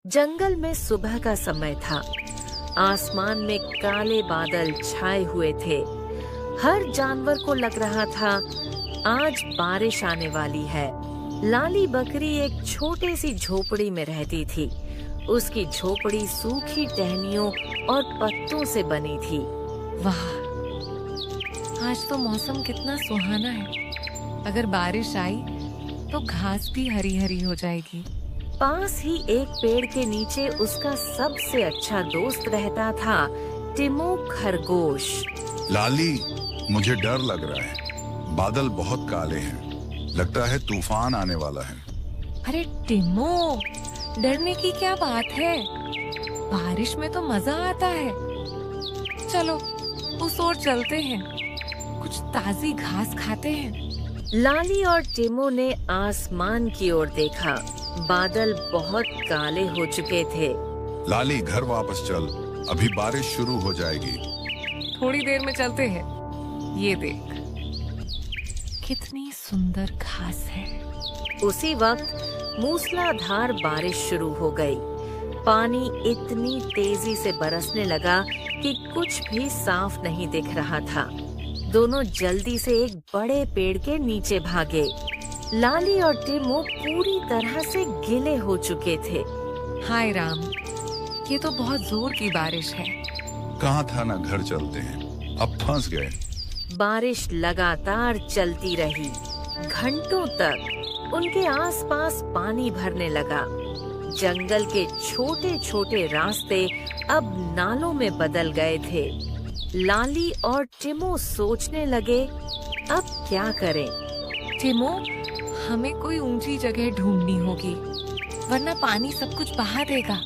जंगल में सुबह का समय था। आसमान में काले बादल छाए हुए थे। हर जानवर को लग रहा था आज बारिश आने वाली है। लाली बकरी एक छोटी सी झोपड़ी में रहती थी। उसकी झोपड़ी सूखी टहनियों और पत्तों से बनी थी। वाह, आज तो मौसम कितना सुहाना है। अगर बारिश आई तो घास भी हरी हरी हो जाएगी। पास ही एक पेड़ के नीचे उसका सबसे अच्छा दोस्त रहता था, टिमो खरगोश। लाली, मुझे डर लग रहा है। बादल बहुत काले हैं। लगता है तूफान आने वाला है। अरे टिमो, डरने की क्या बात है? बारिश में तो मजा आता है। चलो उस ओर चलते हैं, कुछ ताजी घास खाते हैं। लाली और टिमो ने आसमान की ओर देखा। बादल बहुत काले हो चुके थे। लाली, घर वापस चल, अभी बारिश शुरू हो जाएगी। थोड़ी देर में चलते हैं। ये देख, कितनी सुंदर घास है। उसी वक्त मूसलाधार बारिश शुरू हो गई। पानी इतनी तेजी से बरसने लगा कि कुछ भी साफ नहीं दिख रहा था। दोनों जल्दी से एक बड़े पेड़ के नीचे भागे। लाली और टिमो पूरी तरह से गीले हो चुके थे। हाय राम, ये तो बहुत जोर की बारिश है। कहा था ना घर चलते हैं, अब फंस गए। बारिश लगातार चलती रही। घंटों तक उनके आसपास पानी भरने लगा। जंगल के छोटे छोटे रास्ते अब नालों में बदल गए थे। लाली और टिमो सोचने लगे, अब क्या करें? टिमो, हमें कोई ऊंची जगह ढूंढनी होगी, वरना पानी सब कुछ बहा देगा।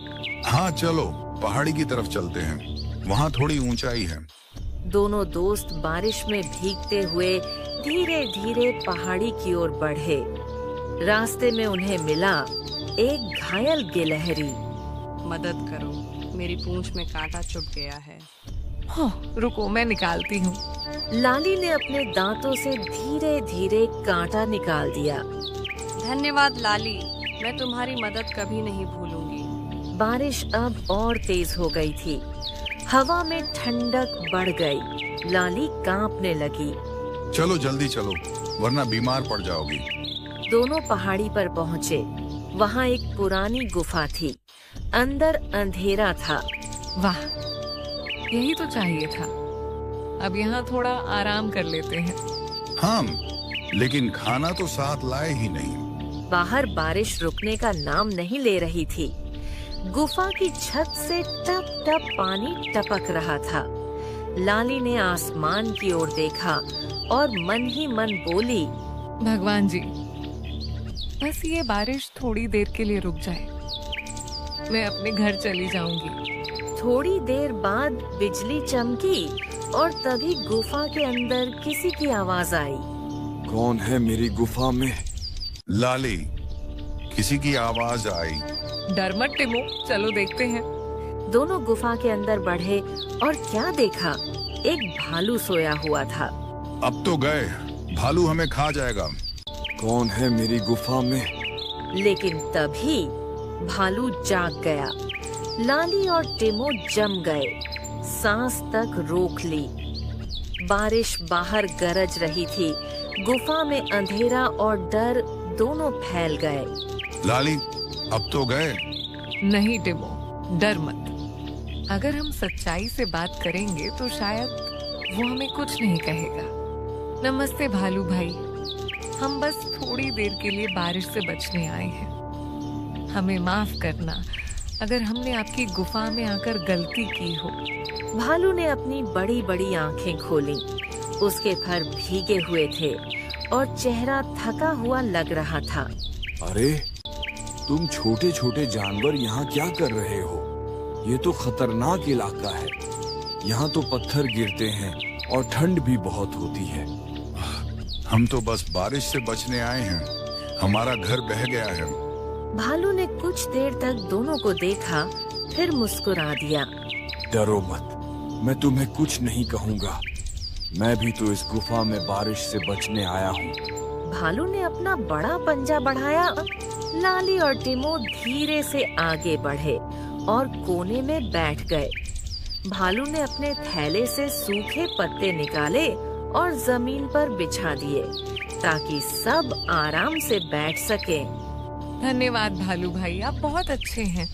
हाँ चलो, पहाड़ी की तरफ चलते हैं, वहाँ थोड़ी ऊंचाई है। दोनों दोस्त बारिश में भीगते हुए धीरे धीरे पहाड़ी की ओर बढ़े। रास्ते में उन्हें मिला एक घायल गिलहरी। मदद करो, मेरी पूंछ में कांटा चुभ गया है। रुको, मैं निकालती हूँ। लाली ने अपने दांतों से धीरे धीरे कांटा निकाल दिया। धन्यवाद लाली, मैं तुम्हारी मदद कभी नहीं भूलूंगी। बारिश अब और तेज हो गई थी। हवा में ठंडक बढ़ गई। लाली कांपने लगी। चलो जल्दी चलो, वरना बीमार पड़ जाओगी। दोनों पहाड़ी पर पहुँचे। वहाँ एक पुरानी गुफा थी। अंदर अंधेरा था। वाह, यही तो चाहिए था। अब यहाँ थोड़ा आराम कर लेते हैं। हाँ, लेकिन खाना तो साथ लाए ही नहीं। बाहर बारिश रुकने का नाम नहीं ले रही थी। गुफा की छत से टप टप पानी टपक रहा था। लाली ने आसमान की ओर देखा और मन ही मन बोली, भगवान जी, बस ये बारिश थोड़ी देर के लिए रुक जाए, मैं अपने घर चली जाऊंगी। थोड़ी देर बाद बिजली चमकी और तभी गुफा के अंदर किसी की आवाज आई। कौन है मेरी गुफा में? लाली, किसी की आवाज आई। डर मत टिमो, चलो देखते हैं। दोनों गुफा के अंदर बढ़े और क्या देखा, एक भालू सोया हुआ था। अब तो गए, भालू हमें खा जाएगा। कौन है मेरी गुफा में? लेकिन तभी भालू जाग गया। लाली और टिमो जम गए, सांस तक रोक ली। बारिश बाहर गरज रही थी। गुफा में अंधेरा और डर दोनों फैल गए। लाली, अब तो गए। नहीं टिमो, डर मत। अगर हम सच्चाई से बात करेंगे तो शायद वो हमें कुछ नहीं कहेगा। नमस्ते भालू भाई, हम बस थोड़ी देर के लिए बारिश से बचने आए हैं। हमें माफ करना अगर हमने आपकी गुफा में आकर गलती की हो। भालू ने अपनी बड़ी बड़ी आंखें खोलीं। उसके फर भीगे हुए थे और चेहरा थका हुआ लग रहा था। अरे, तुम छोटे छोटे जानवर यहाँ क्या कर रहे हो? ये तो खतरनाक इलाका है। यहाँ तो पत्थर गिरते हैं और ठंड भी बहुत होती है। हम तो बस बारिश से बचने आए हैं। हमारा घर बह गया है। भालू ने कुछ देर तक दोनों को देखा, फिर मुस्कुरा दिया। डरो मत, मैं तुम्हें कुछ नहीं कहूँगा। मैं भी तो इस गुफा में बारिश से बचने आया हूँ। भालू ने अपना बड़ा पंजा बढ़ाया लाली और टिमो धीरे से आगे बढ़े और कोने में बैठ गए। भालू ने अपने थैले से सूखे पत्ते निकाले और जमीन पर बिछा दिए ताकि सब आराम से बैठ सके। धन्यवाद भालू भाई, आप बहुत अच्छे हैं।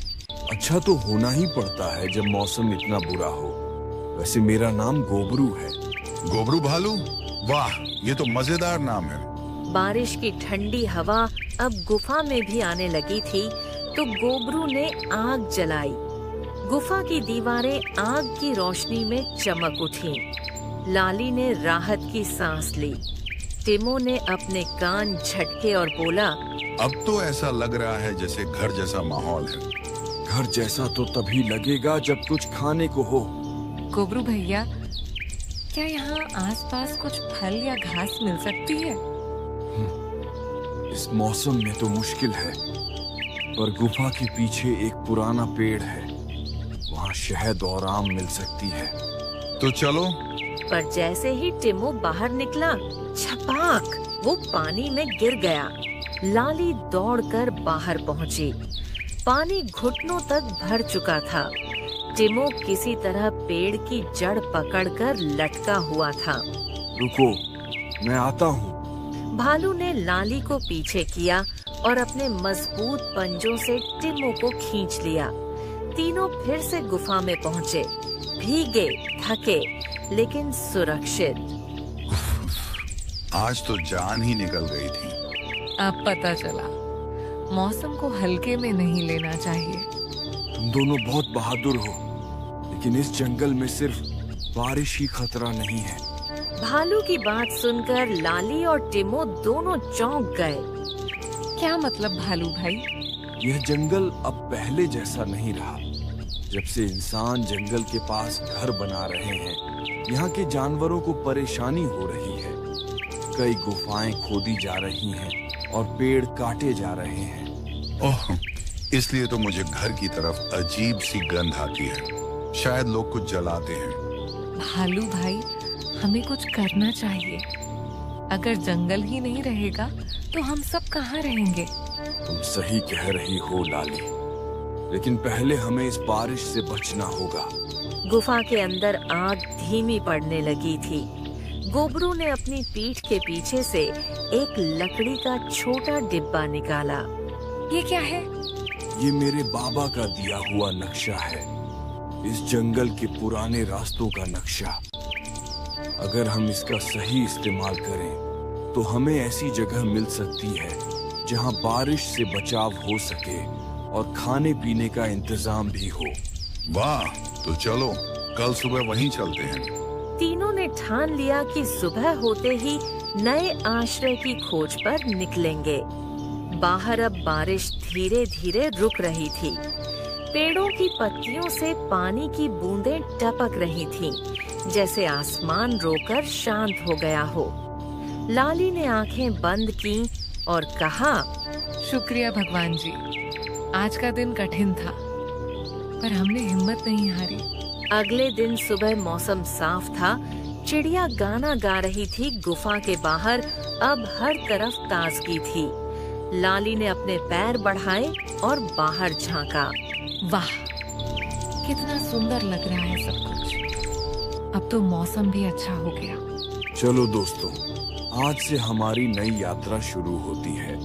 अच्छा तो होना ही पड़ता है जब मौसम इतना बुरा हो। वैसे मेरा नाम गोबरू है। गोबरू भालू, वाह, ये तो मजेदार नाम है। बारिश की ठंडी हवा अब गुफा में भी आने लगी थी तो गोबरू ने आग जलाई। गुफा की दीवारें आग की रोशनी में चमक उठीं। लाली ने राहत की सांस ली। टिमो ने अपने कान झटके और बोला, अब तो ऐसा लग रहा है जैसे घर जैसा माहौल है। घर जैसा तो तभी लगेगा जब कुछ खाने को हो। गोबरू भैया, क्या यहाँ आसपास कुछ फल या घास मिल सकती है? इस मौसम में तो मुश्किल है, पर गुफा के पीछे एक पुराना पेड़ है, वहाँ शहद और आम मिल सकती है। तो चलो। पर जैसे ही टिमो बाहर निकला, छपाक, वो पानी में गिर गया। लाली दौड़कर बाहर पहुंची। पानी घुटनों तक भर चुका था। टिमो किसी तरह पेड़ की जड़ पकड़कर लटका हुआ था। रुको, मैं आता हूँ। भालू ने लाली को पीछे किया और अपने मजबूत पंजों से टिमो को खींच लिया। तीनों फिर से गुफा में पहुँचे, भीगे, थके, लेकिन सुरक्षित। आज तो जान ही निकल गई थी। अब पता चला, मौसम को हल्के में नहीं लेना चाहिए। तुम दोनों बहुत बहादुर हो, लेकिन इस जंगल में सिर्फ बारिश ही खतरा नहीं है। भालू की बात सुनकर लाली और टिमो दोनों चौंक गए। क्या मतलब भालू भाई? यह जंगल अब पहले जैसा नहीं रहा। जब से इंसान जंगल के पास घर बना रहे हैं, यहाँ के जानवरों को परेशानी हो रही है। कई गुफाएं खोदी जा रही हैं और पेड़ काटे जा रहे हैं। ओह, इसलिए तो मुझे घर की तरफ अजीब सी गंध आती है। शायद लोग कुछ जलाते हैं। भालू भाई, हमें कुछ करना चाहिए। अगर जंगल ही नहीं रहेगा तो हम सब कहाँ रहेंगे? तुम सही कह रही हो लाली, लेकिन पहले हमें इस बारिश से बचना होगा। गुफा के अंदर आग धीमी पड़ने लगी थी। गोबरू ने अपनी पीठ के पीछे से एक लकड़ी का छोटा डिब्बा निकाला। ये क्या है? ये मेरे बाबा का दिया हुआ नक्शा है, इस जंगल के पुराने रास्तों का नक्शा। अगर हम इसका सही इस्तेमाल करें तो हमें ऐसी जगह मिल सकती है जहां बारिश से बचाव हो सके और खाने पीने का इंतजाम भी हो। वाह, तो चलो कल सुबह वहीं चलते हैं। तीनों ने ठान लिया कि सुबह होते ही नए आश्रय की खोज पर निकलेंगे। बाहर अब बारिश धीरे धीरे रुक रही थी। पेड़ों की पत्तियों से पानी की बूंदें टपक रही थीं, जैसे आसमान रोकर शांत हो गया हो। लाली ने आंखें बंद की और कहा, शुक्रिया भगवान जी, आज का दिन कठिन था पर हमने हिम्मत नहीं हारी। अगले दिन सुबह मौसम साफ था। चिड़िया गाना गा रही थी। गुफा के बाहर अब हर तरफ ताजगी थी। लाली ने अपने पैर बढ़ाए और बाहर झांका। वाह, कितना सुंदर लग रहा है सब कुछ। अब तो मौसम भी अच्छा हो गया। चलो दोस्तों, आज से हमारी नई यात्रा शुरू होती है।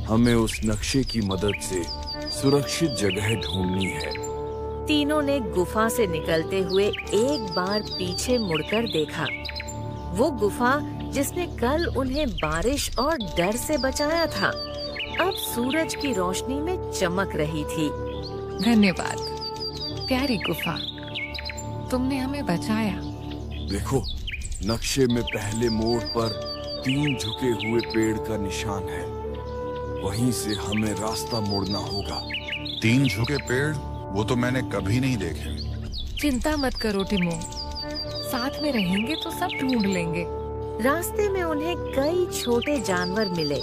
हमें उस नक्शे की मदद से सुरक्षित जगह ढूंढनी है। तीनों ने गुफा से निकलते हुए एक बार पीछे मुड़कर देखा। वो गुफा जिसने कल उन्हें बारिश और डर से बचाया था, अब सूरज की रोशनी में चमक रही थी। धन्यवाद प्यारी गुफा, तुमने हमें बचाया। देखो, नक्शे में पहले मोड़ पर 3 झुके हुए पेड़ का निशान है। वहीं से हमें रास्ता मोड़ना होगा। 3 झुके पेड़? वो तो मैंने कभी नहीं देखे। चिंता मत करो टिमो, साथ में रहेंगे तो सब ढूंढ लेंगे। रास्ते में उन्हें कई छोटे जानवर मिले।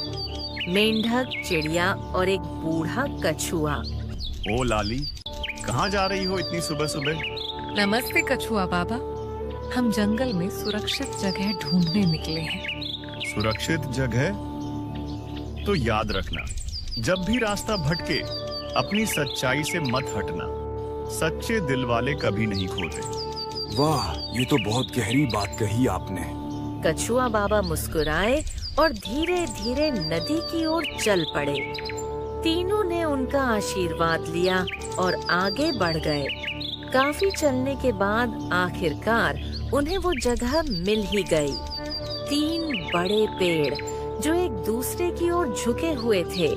मेंढक, चिड़िया और एक बूढ़ा कछुआ। ओ लाली, कहाँ जा रही हो इतनी सुबह सुबह? नमस्ते कछुआ बाबा, हम जंगल में सुरक्षित जगह ढूंढने निकले हैं। सुरक्षित जगह? तो याद रखना, जब भी रास्ता भटके अपनी सच्चाई से मत हटना। सच्चे दिल वाले कभी नहीं खोते। वाह, ये तो बहुत गहरी बात कही आपने। कछुआ बाबा मुस्कुराए और धीरे धीरे नदी की ओर चल पड़े। तीनों ने उनका आशीर्वाद लिया और आगे बढ़ गए। काफी चलने के बाद आखिरकार उन्हें वो जगह मिल ही गई। 3 बड़े पेड़ जो एक दूसरे की ओर झुके हुए थे,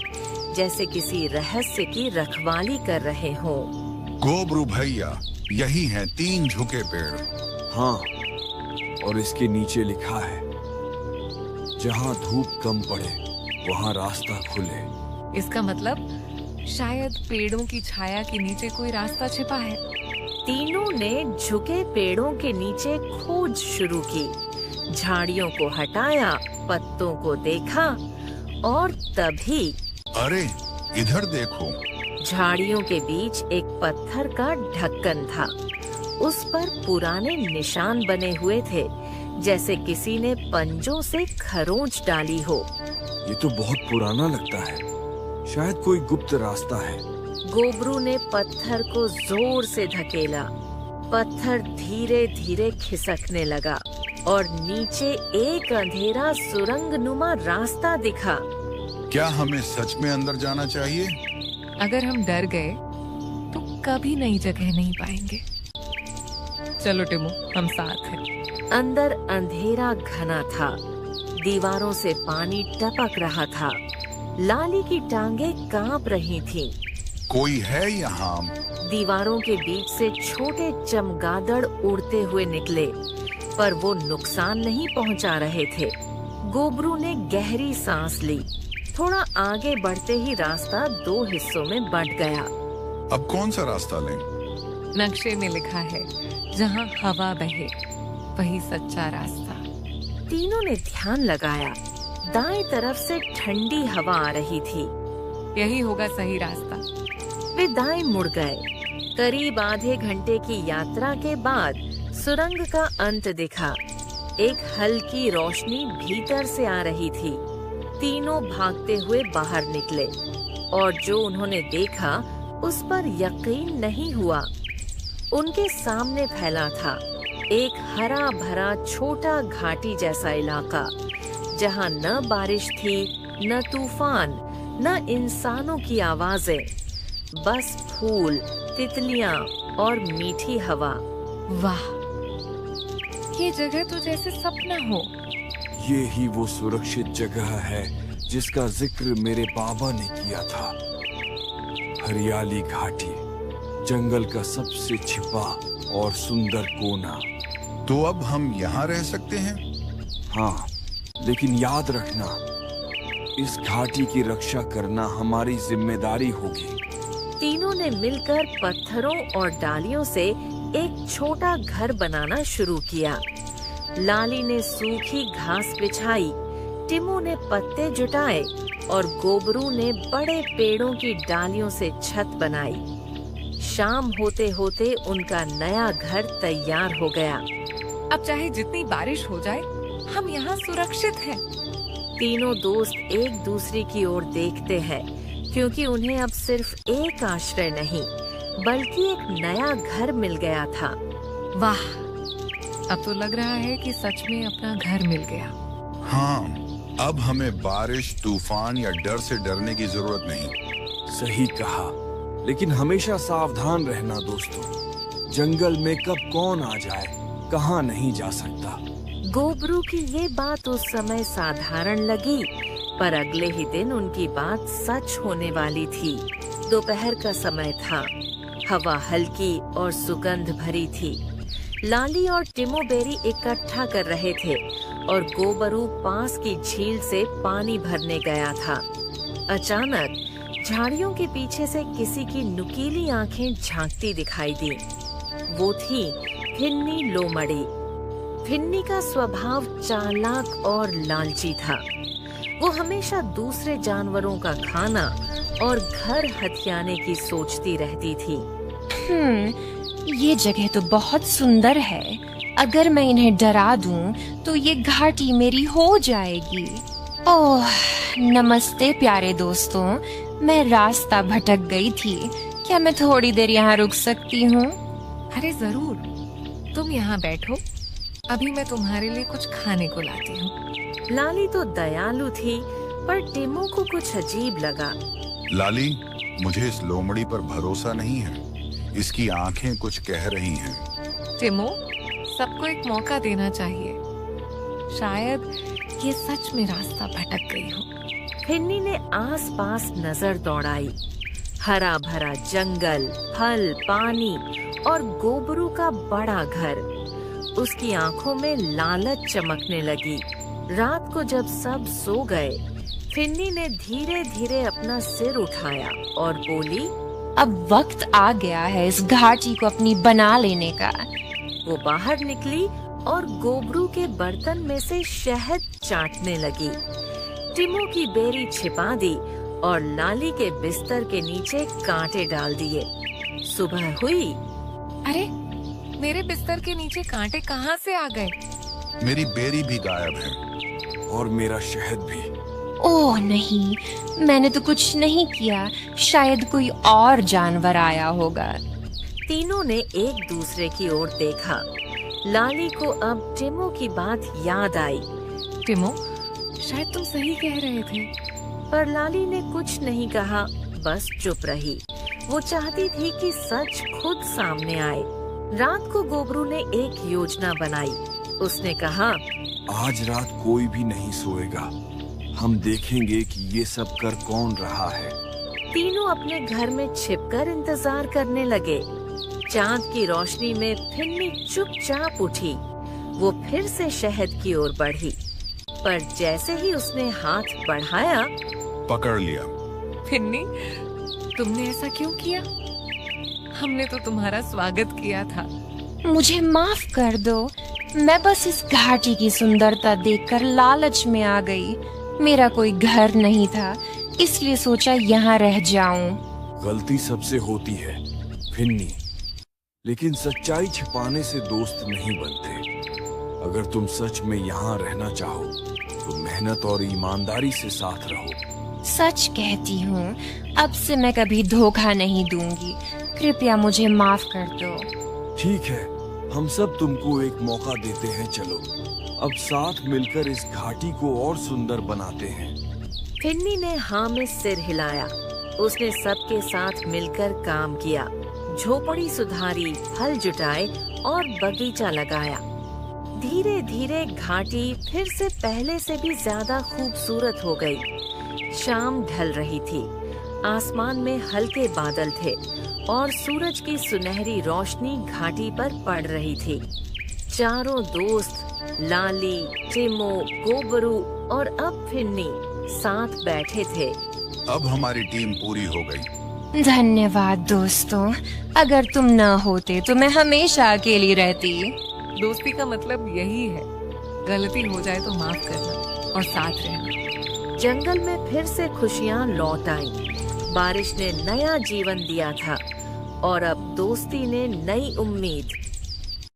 जैसे किसी रहस्य की रखवाली कर रहे हों। गोबरू भैया, यही हैं 3 झुके पेड़। हाँ, और इसके नीचे लिखा है, जहाँ धूप कम पड़े वहाँ रास्ता खुले। इसका मतलब शायद पेड़ों की छाया के नीचे कोई रास्ता छिपा है। तीनों ने झुके पेड़ों के नीचे खोज शुरू की। झाड़ियों को हटाया, पत्तों को देखा और तभी अरे, इधर देखो। झाड़ियों के बीच एक पत्थर का ढक्कन था। उस पर पुराने निशान बने हुए थे, जैसे किसी ने पंजों से खरोंच डाली हो। ये तो बहुत पुराना लगता है, शायद कोई गुप्त रास्ता है। गोबरू ने पत्थर को जोर से धकेला। पत्थर धीरे धीरे खिसकने लगा और नीचे एक अंधेरा सुरंगनुमा रास्ता दिखा। क्या हमें सच में अंदर जाना चाहिए? अगर हम डर गए तो कभी नई जगह नहीं पाएंगे। चलो टिमो, हम साथ हैं। अंदर अंधेरा घना था। दीवारों से पानी टपक रहा था। लाली की टांगें कांप रही थीं। कोई है यहाँ? दीवारों के बीच से छोटे चमगादड़ उड़ते हुए निकले, पर वो नुकसान नहीं पहुंचा रहे थे। गोबरू ने गहरी सांस ली। थोड़ा आगे बढ़ते ही रास्ता 2 हिस्सों में बंट गया। अब कौन सा रास्ता लें? नक्शे में लिखा है, जहाँ हवा बहे वही सच्चा रास्ता। तीनों ने ध्यान लगाया। दाएं तरफ से ठंडी हवा आ रही थी। यही होगा सही रास्ता। वे दाएं मुड़ गए। करीब आधे घंटे की यात्रा के बाद सुरंग का अंत दिखा। एक हल्की रोशनी भीतर से आ रही थी। तीनों भागते हुए बाहर निकले और जो उन्होंने देखा उस पर यकीन नहीं हुआ। उनके सामने फैला था एक हरा भरा छोटा घाटी जैसा इलाका, जहाँ न बारिश थी, न तूफान, न इंसानों की आवाजें, बस फूल, तितलियां और मीठी हवा। वाह, ये जगह तो जैसे सपना हो। ये ही वो सुरक्षित जगह है जिसका जिक्र मेरे बाबा ने किया था। हरियाली घाटी, जंगल का सबसे छिपा और सुंदर कोना। तो अब हम यहाँ रह सकते हैं? हाँ, लेकिन याद रखना, इस घाटी की रक्षा करना हमारी जिम्मेदारी होगी। तीनों ने मिलकर पत्थरों और डालियों से एक छोटा घर बनाना शुरू किया। लाली ने सूखी घास बिछाई, टिमो ने पत्ते जुटाए और गोबरू ने बड़े पेड़ों की डालियों से छत बनाई। शाम होते होते उनका नया घर तैयार हो गया। अब चाहे जितनी बारिश हो जाए, हम यहाँ सुरक्षित हैं। तीनों दोस्त एक दूसरे की ओर देखते हैं, क्योंकि उन्हें अब सिर्फ एक आश्रय नहीं, बल्कि एक नया घर मिल गया था। वाह, अब तो लग रहा है कि सच में अपना घर मिल गया। हाँ, अब हमें बारिश, तूफान या डर से डरने की जरूरत नहीं। सही कहा, लेकिन हमेशा सावधान रहना दोस्तों। जंगल में कब कौन आ जाए, कहाँ नहीं जा सकता। गोबरू की ये बात उस समय साधारण लगी, पर अगले ही दिन उनकी बात सच होने वाली थी। दोपहर का समय था। हवा हल्की और सुगंध भरी थी। लाली और टिमो बेरी इकट्ठा कर रहे थे और गोबरू पास की झील से पानी भरने गया था। अचानक झाड़ियों के पीछे से किसी की नुकीली आंखें झांकती दिखाई दी। वो थी फिन्नी लोमड़ी। फिन्नी का स्वभाव चालाक और लालची था। वो हमेशा दूसरे जानवरों का खाना और घर हथियाने की सोचती रहती थी। ये जगह तो बहुत सुंदर है। अगर मैं इन्हें डरा दूं, तो ये घाटी मेरी हो जाएगी। ओह, नमस्ते प्यारे दोस्तों। मैं रास्ता भटक गई थी। क्या मैं थोड़ी देर यहाँ रुक सकती हूँ? अरे जरूर, तुम यहाँ बैठो, अभी मैं तुम्हारे लिए कुछ खाने को लाती हूँ। लाली तो दयालु थी, पर टिमो को कुछ अजीब लगा। लाली, मुझे इस लोमड़ी पर भरोसा नहीं है। इसकी आंखें कुछ कह रही हैं। टिमो, सबको एक मौका देना चाहिए। शायद ये सच में रास्ता भटक गई हो। फिन्नी ने आसपास नजर दौड़ाई। हरा भरा जंगल, फल, पानी और गोबरू का बड़ा घर। उसकी आंखों में लालच चमकने लगी। रात को जब सब सो गए, फिन्नी ने धीरे धीरे अपना सिर उठाया और बोली, अब वक्त आ गया है इस घाटी को अपनी बना लेने का। वो बाहर निकली और गोबरू के बर्तन में से शहद चाटने लगी। टिमो की बेरी छिपा दी और लाली के बिस्तर के नीचे कांटे डाल दिए। सुबह हुई। अरे, मेरे बिस्तर के नीचे कांटे कहाँ से आ गए? मेरी बेरी भी गायब है। और मेरा शहद भी। ओह नहीं, मैंने तो कुछ नहीं किया। शायद कोई और जानवर आया होगा। तीनों ने एक दूसरे की ओर देखा। लाली को अब टिमो की बात याद आई। टिमो, शायद तुम सही कह रहे थे। पर लाली ने कुछ नहीं कहा, बस चुप रही। वो चाहती थी कि सच खुद सामने आए। रात को गोबरू ने एक योजना बनाई। उसने कहा, आज रात कोई भी नहीं सोएगा। हम देखेंगे कि ये सब कर कौन रहा है। तीनों अपने घर में छिपकर इंतजार करने लगे। चांद की रोशनी में फिन्नी चुपचाप उठी। वो फिर से शहद की ओर बढ़ी, पर जैसे ही उसने हाथ बढ़ाया, पकड़ लिया। फिन्नी, तुमने ऐसा क्यों किया? हमने तो तुम्हारा स्वागत किया था। मुझे माफ कर दो। मैं बस इस घाटी की सुंदरता देखकर लालच में आ गई। मेरा कोई घर नहीं था, इसलिए सोचा यहाँ रह जाऊं। गलती सबसे होती है फिन्नी, लेकिन सच्चाई छिपाने से दोस्त नहीं बनते। अगर तुम सच में यहाँ रहना चाहो तो मेहनत और ईमानदारी से साथ रहो। सच कहती हूँ, अब से मैं कभी धोखा नहीं दूंगी। कृपया मुझे माफ कर दो। ठीक है, हम सब तुमको एक मौका देते हैं। चलो, अब साथ मिलकर इस घाटी को और सुंदर बनाते हैं। फिन्नी ने हाँ में सिर हिलाया। उसने सबके साथ मिलकर काम किया। झोपड़ी सुधारी, फल जुटाए और बगीचा लगाया। धीरे धीरे घाटी फिर से पहले से भी ज्यादा खूबसूरत हो गई। शाम ढल रही थी। आसमान में हल्के बादल थे और सूरज की सुनहरी रोशनी घाटी पर पड़ रही थी। चारों दोस्त, लाली, टिमो, गोबरू और अब फिन्नी साथ बैठे थे। अब हमारी टीम पूरी हो गई। धन्यवाद दोस्तों। अगर तुम न होते तो मैं हमेशा अकेली रहती। दोस्ती का मतलब यही है, गलती हो जाए तो माफ करना और साथ रहना। जंगल में फिर से खुशियां लौट आईं। बारिश ने नया जीवन दिया था और अब दोस्ती ने नई उम्मीद।